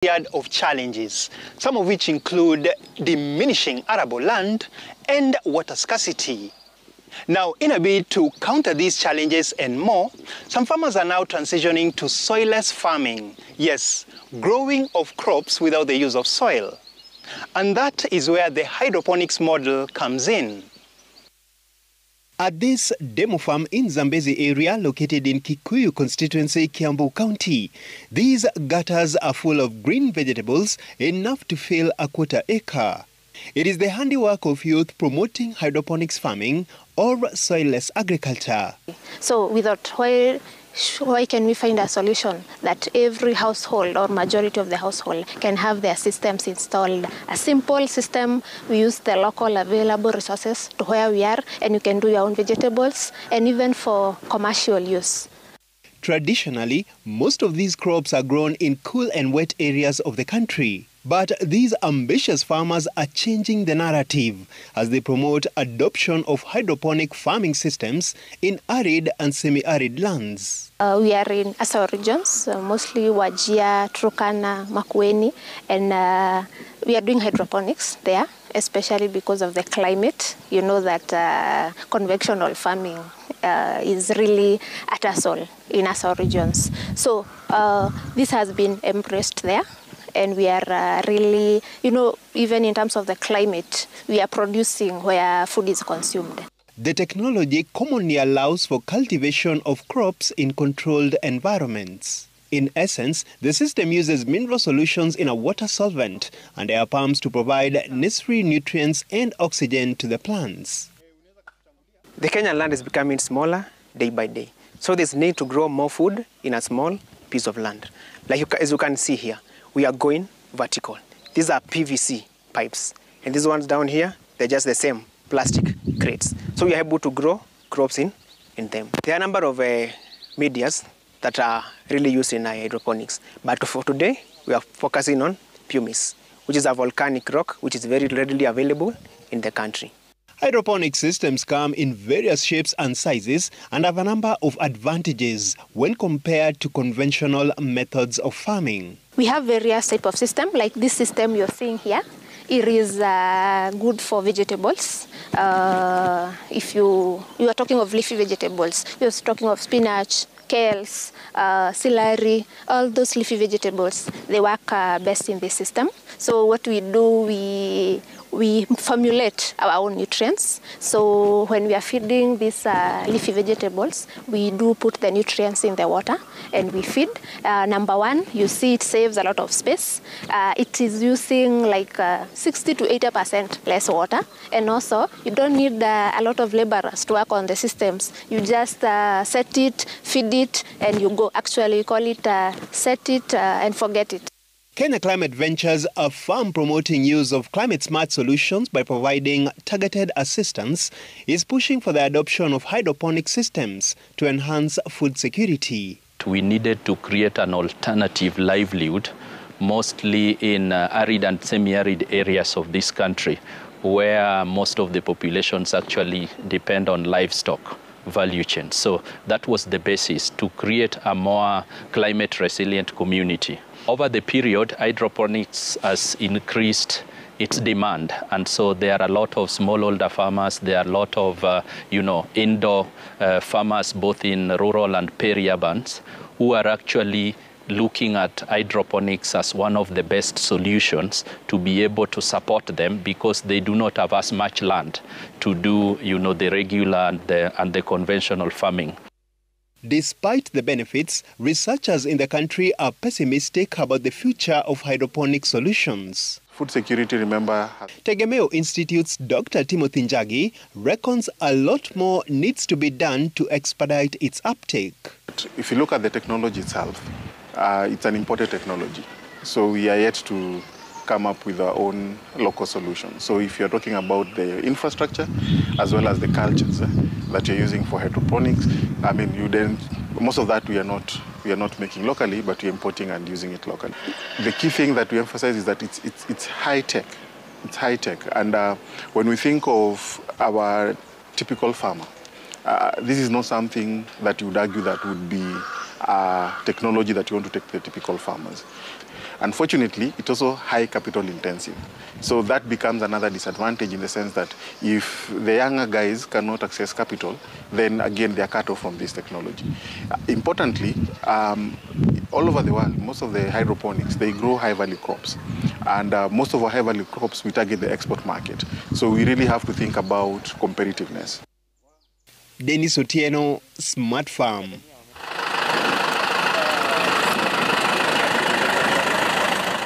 myriad of challenges, some of which include diminishing arable land and water scarcity. Now, in a bid to counter these challenges and more, some farmers are now transitioning to soilless farming. Yes, growing of crops without the use of soil. And that is where the hydroponics model comes in. At this demo farm in Zambezi area located in Kikuyu constituency, Kiambu County, these gutters are full of green vegetables enough to fill a quarter acre. It is the handiwork of youth promoting hydroponics farming or soilless agriculture. So without why can we find a solution that every household or majority of the household can have their systems installed? A simple system, we use the local available resources to where we are, and you can do your own vegetables and even for commercial use. Traditionally, most of these crops are grown in cool and wet areas of the country. But these ambitious farmers are changing the narrative as they promote adoption of hydroponic farming systems in arid and semi-arid lands. We are in Asao regions, mostly Wajir, Turkana, Makueni, and we are doing hydroponics there, especially because of the climate. You know that conventional farming is really at Asao in Asao regions. So this has been embraced there. And we are really, even in terms of the climate, we are producing where food is consumed. The technology commonly allows for cultivation of crops in controlled environments. In essence, the system uses mineral solutions in a water solvent and air pumps to provide necessary nutrients and oxygen to the plants. The Kenyan land is becoming smaller day by day. So there's need to grow more food in a small piece of land. As you can see here, we are going vertical. These are PVC pipes. And these ones down here, they're just the same plastic crates. So we are able to grow crops in them. There are a number of medias that are really used in hydroponics. But for today, we are focusing on pumice, which is a volcanic rock, which is very readily available in the country. Hydroponic systems come in various shapes and sizes and have a number of advantages when compared to conventional methods of farming. We have various types of systems, like this system you're seeing here. It is good for vegetables. If you are talking of leafy vegetables, you're talking of spinach, kales, celery, all those leafy vegetables, they work best in this system. So what we do, we formulate our own nutrients. So when we are feeding these leafy vegetables, we do put the nutrients in the water and we feed. Number one, you see it saves a lot of space. It is using like 60 to 80% less water. And also, you don't need a lot of laborers to work on the systems. You just set it, feed it, and you go. Actually, you call it set it and forget it. Kenya Climate Ventures, a firm promoting use of climate-smart solutions by providing targeted assistance, is pushing for the adoption of hydroponic systems to enhance food security. We needed to create an alternative livelihood, mostly in arid and semi-arid areas of this country, where most of the populations actually depend on livestock value chain. So that was the basis to create a more climate-resilient community. Over the period, hydroponics has increased its demand, and so there are a lot of smallholder farmers, there are a lot of indoor farmers, both in rural and peri-urbans, who are actually looking at hydroponics as one of the best solutions to be able to support them, because they do not have as much land to do the regular and the conventional farming. Despite the benefits, researchers in the country are pessimistic about the future of hydroponic solutions. Food security, remember. Tegemeo Institute's Dr. Timothy Njagi reckons a lot more needs to be done to expedite its uptake. If you look at the technology itself, it's an imported technology. So we are yet to come up with our own local solution. So if you're talking about the infrastructure as well as the cultures that you're using for hydroponics, I mean, most of that we are not making locally, but we're importing and using it locally. The key thing that we emphasize is that it's high tech. It's high tech, and when we think of our typical farmer, this is not something that you would argue that would be technology that you want to take to the typical farmers. Unfortunately, it's also high capital intensive. So that becomes another disadvantage in the sense that if the younger guys cannot access capital, then again they are cut off from this technology. Importantly, all over the world, most of the hydroponics, they grow high-value crops. And most of our high-value crops, we target the export market. So we really have to think about competitiveness. Dennis Otieno, Smart Farm.